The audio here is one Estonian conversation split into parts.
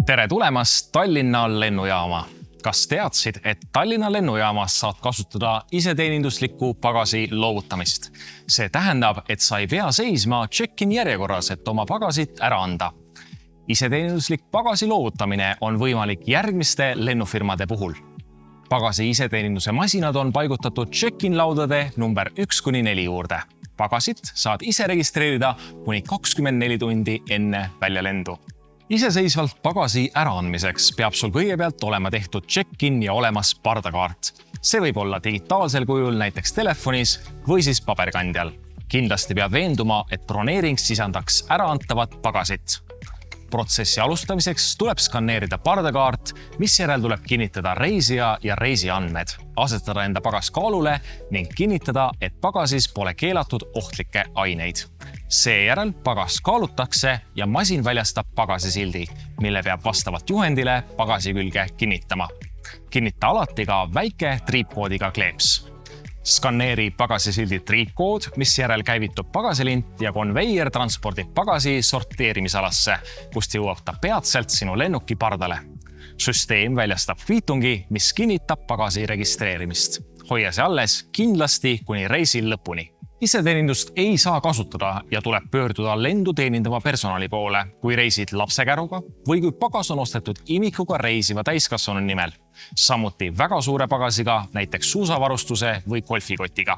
Tere tulemast Tallinna lennujaama! Kas teadsid, et Tallinna lennujaamas saad kasutada iseteeninduslikku pagasi loovutamist? See tähendab, et sa ei pea seisma check-in järjekorras, et oma pagasit ära anda. Iseteeninduslik pagasi loovutamine on võimalik järgmiste lennufirmade puhul. Pagasi iseteeninduse masinad on paigutatud check-in laudade number 1-4 juurde. Pagasit saad ise registreerida kuni 24 tundi enne väljalendu. Iseseisvalt pagasi äraandmiseks peab sul kõigepealt olema tehtud check-in ja olemas pardakaart. See võib olla digitaalsel kujul näiteks telefonis või siis paberkandjal. Kindlasti peab veenduma, et broneering sisaldaks äraantavat pagasit. Protsessi alustamiseks tuleb skanneerida pardakaart, mis järel tuleb kinnitada reisija ja reisiandmed, asetada enda pagas kaalule ning kinnitada, et pagasis pole keelatud ohtlikke aineid. Seejärel pagas kaalutakse ja masin väljastab pagasisildi, mille peab vastavalt juhendile pagasi külge kinnitama. Kinnita alati ka väike triipkoodiga kleeps. Skanneeri pagasisildi triipkood, mis järel käivitub pagasilint ja konveier transpordib pagasi sorteerimisalasse, kust jõuab ta peatselt sinu lennuki pardale. Süsteem väljastab kviitungi, mis kinnitab pagasi registreerimist. Hoia see alles kindlasti kuni reisil lõpuni. Iseteenindust ei saa kasutada ja tuleb pöörduda lendu teenindava personali poole, kui reisid lapsekäruga või kui pagas on ostetud imikuga reisiva täiskasvanu nimel. Samuti väga suure pagasiga, näiteks suusavarustuse või golfikotiga.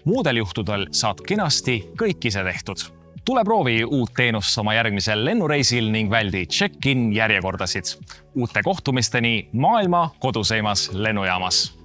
Muudel juhtudel saad kenasti kõik ise tehtud. Tule proovi uut teenust oma järgmisel lennureisil ning väldi check-in järjekordasid. Uute kohtumisteni maailma koduseimas lennujaamas.